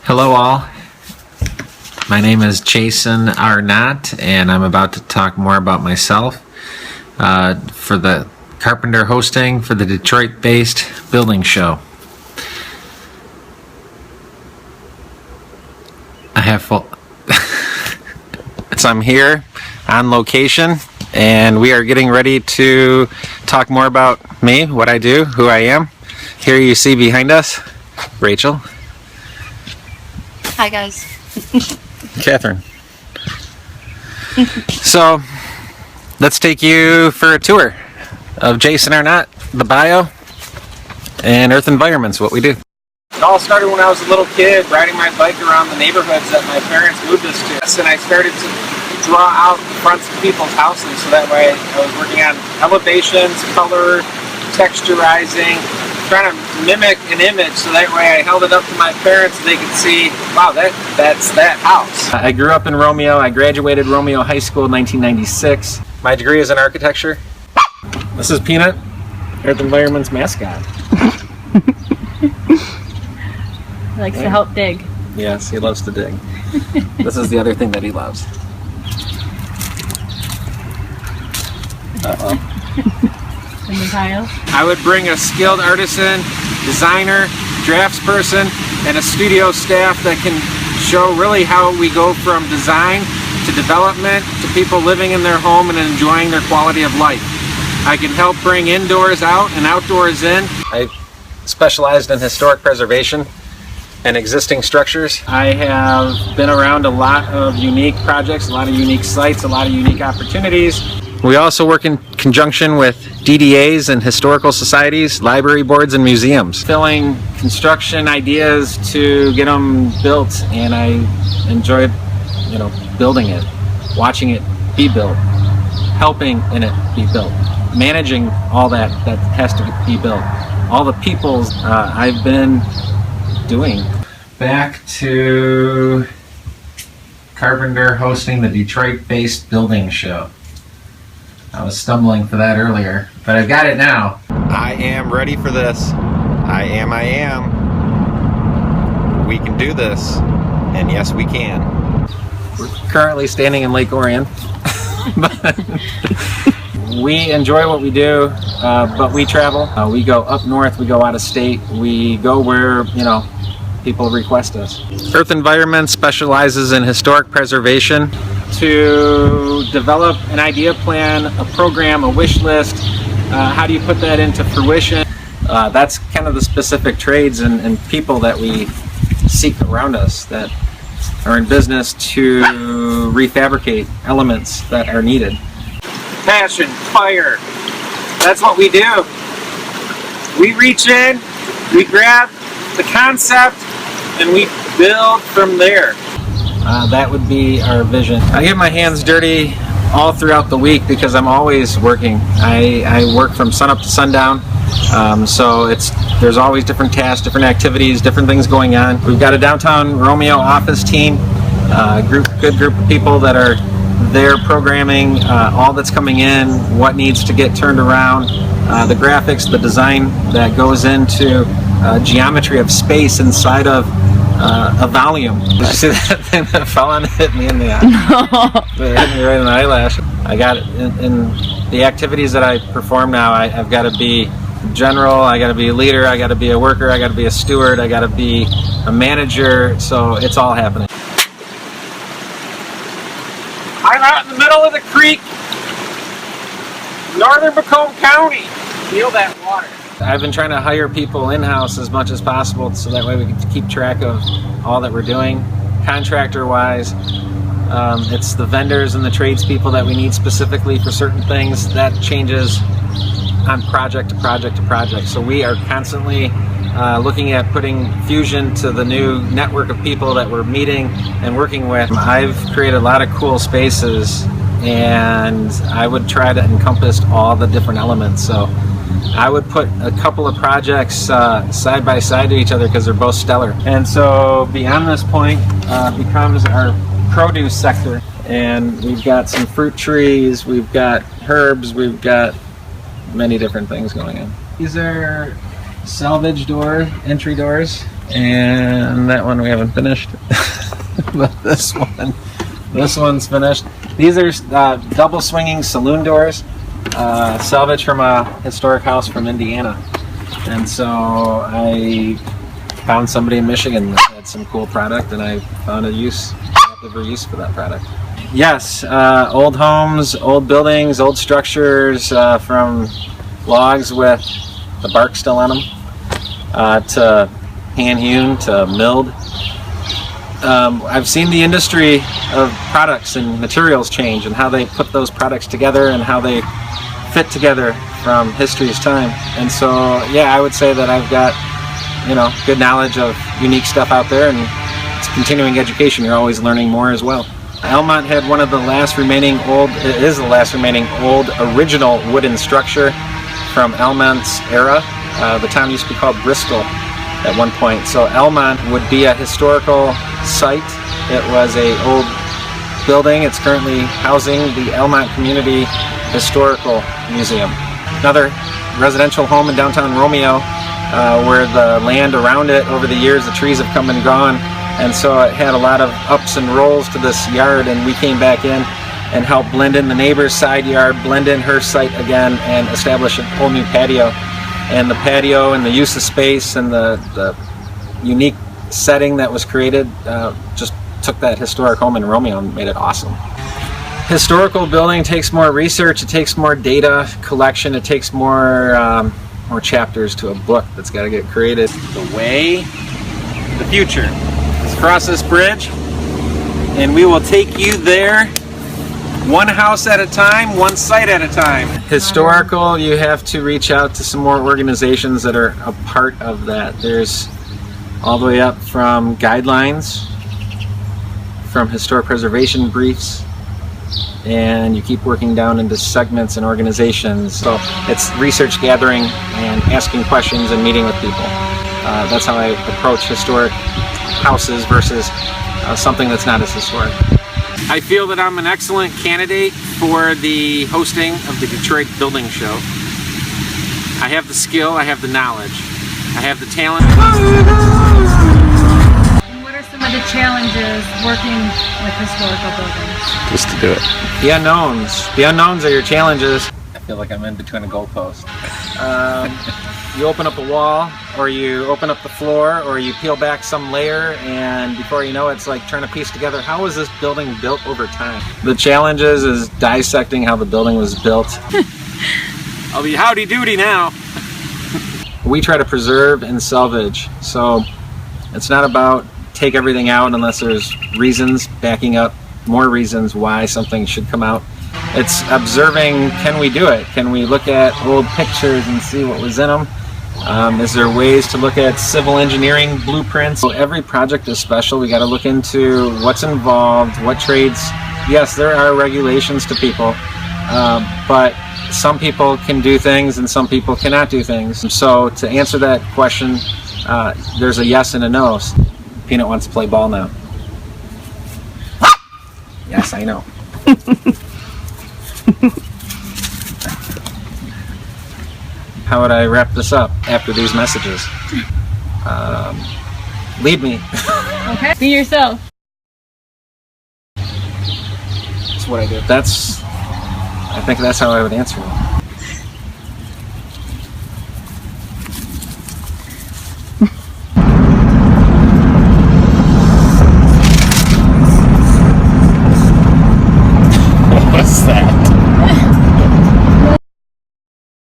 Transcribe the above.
Hello all, my name is Jason Arnott and I'm about to talk more about myself for the Carpenter hosting for the Detroit-based building show. So I'm here on location and we are getting ready to talk more about me, what I do, who I am. Here you see behind us, Rachel. Hi guys. Catherine. So let's take you for a tour of Jason Arnott, the bio, and Earth Environment's what we do. It all started when I was a little kid, riding my bike around the neighborhoods that my parents moved us to. And I started to draw out the fronts of people's houses, so that way I was working on elevations, color, texturizing, trying to mimic an image, so that way I held it up to my parents and they could see, wow, that's that house. I grew up in Romeo. I graduated Romeo High School in 1996. My degree is in architecture. This is Peanut, Earth Environment's mascot. He likes to help dig. Yes, he loves to dig. This is the other thing that he loves. Uh-oh. In the tile. I would bring a skilled artisan, designer, draftsperson, and a studio staff that can show really how we go from design to development to people living in their home and enjoying their quality of life. I can help bring indoors out and outdoors in. I specialized in historic preservation and existing structures. I have been around a lot of unique projects, a lot of unique sites, a lot of unique opportunities. We also work in conjunction with DDAs and historical societies, library boards, and museums, filling construction ideas to get them built, and I enjoyed, building it, watching it be built, helping in it be built, managing all that has to be built, all the peoples I've been doing. Back to Carpenter hosting the Detroit-based building show. I was stumbling for that earlier, but I've got it now. I am ready for this. I am. We can do this, and yes, we can. We're currently standing in Lake Orion, but we enjoy what we do, but we travel. We go up north, we go out of state, we go where, people request us. Earth Environment specializes in historic preservation. To develop an idea plan, a program, a wish list, how do you put that into fruition? That's kind of the specific trades and people that we seek around us that are in business to refabricate elements that are needed. Passion, fire, that's what we do. We reach in, we grab the concept, and we build from there. That would be our vision. I get my hands dirty all throughout the week because I'm always working. I work from sunup to sundown, so there's always different tasks, different activities, different things going on. We've got a downtown Romeo office team, good group of people that are there programming all that's coming in, what needs to get turned around, the graphics, the design that goes into geometry of space inside of a volume. Did you see that thing that fell on and hit me in the eye? No. It hit me right in the eyelash. I got it in the activities that I perform now. I've got to be general, I got to be a leader, I got to be a worker, I got to be a steward, I got to be a manager, so it's all happening. I'm out in the middle of the creek, northern Macomb County. Feel that water. I've been trying to hire people in-house as much as possible so that way we can keep track of all that we're doing. Contractor-wise, it's the vendors and the tradespeople that we need specifically for certain things. That changes on project to project to project. So we are constantly looking at putting fusion to the new network of people that we're meeting and working with. I've created a lot of cool spaces and I would try to encompass all the different elements. So I would put a couple of projects side by side to each other because they're both stellar. And so beyond this point becomes our produce sector. And we've got some fruit trees, we've got herbs, we've got many different things going on. These are salvage door, entry doors, and that one we haven't finished. But this one's finished. These are double swinging saloon doors, salvage from a historic house from Indiana. And so I found somebody in Michigan that had some cool product, and I found a use for that product. Yes, old homes, old buildings, old structures from logs with the bark still on them, to hand-hewn, to milled. I've seen the industry of products and materials change, and how they put those products together and how they fit together from history's time. And so, yeah, I would say that I've got, good knowledge of unique stuff out there, and it's continuing education. You're always learning more as well. Alnott had one of the last remaining old original wooden structure from Almont's era. The town used to be called Bristol at one point. So Alnott would be a historical site. It was an old building. It's currently housing the Alnott Community Historical Museum. Another residential home in downtown Romeo, where the land around it, over the years, the trees have come and gone, and so it had a lot of ups and rolls to this yard, and we came back in and helped blend in the neighbor's side yard, blend in her site again, and establish a whole new patio. And the patio and the use of space and the unique setting that was created just took that historic home in Romeo and made it awesome. Historical building takes more research, it takes more data collection, it takes more chapters to a book that's got to get created. The way, the future. Let's cross this bridge and we will take you there one house at a time, one site at a time. Historical, you have to reach out to some more organizations that are a part of that. There's all the way up from guidelines, from historic preservation briefs, and you keep working down into segments and organizations. So it's research gathering and asking questions and meeting with people. That's how I approach historic houses versus something that's not as historic. I feel that I'm an excellent candidate for the hosting of the Detroit Building Show. I have the skill, I have the knowledge, I have the talent. And what are some of the challenges working with historical buildings? Just to do it. The unknowns. The unknowns are your challenges. I feel like I'm in between a goalpost. You open up a wall, or you open up the floor, or you peel back some layer, and before you know it, it's like trying to piece together, how was this building built over time? The challenges is dissecting how the building was built. I'll be howdy doody now. We try to preserve and salvage, so it's not about take everything out unless there's reasons backing up, more reasons why something should come out. It's observing, can we do it? Can we look at old pictures and see what was in them? Is there ways to look at civil engineering blueprints? So every project is special. We got to look into what's involved, what trades. Yes, there are regulations to people, but some people can do things and some people cannot do things. So to answer that question, there's a yes and a no. Peanut wants to play ball now. Yes, I know. How would I wrap this up after these messages? Lead me. Okay. Be yourself. That's what I do. I think that's how I would answer it.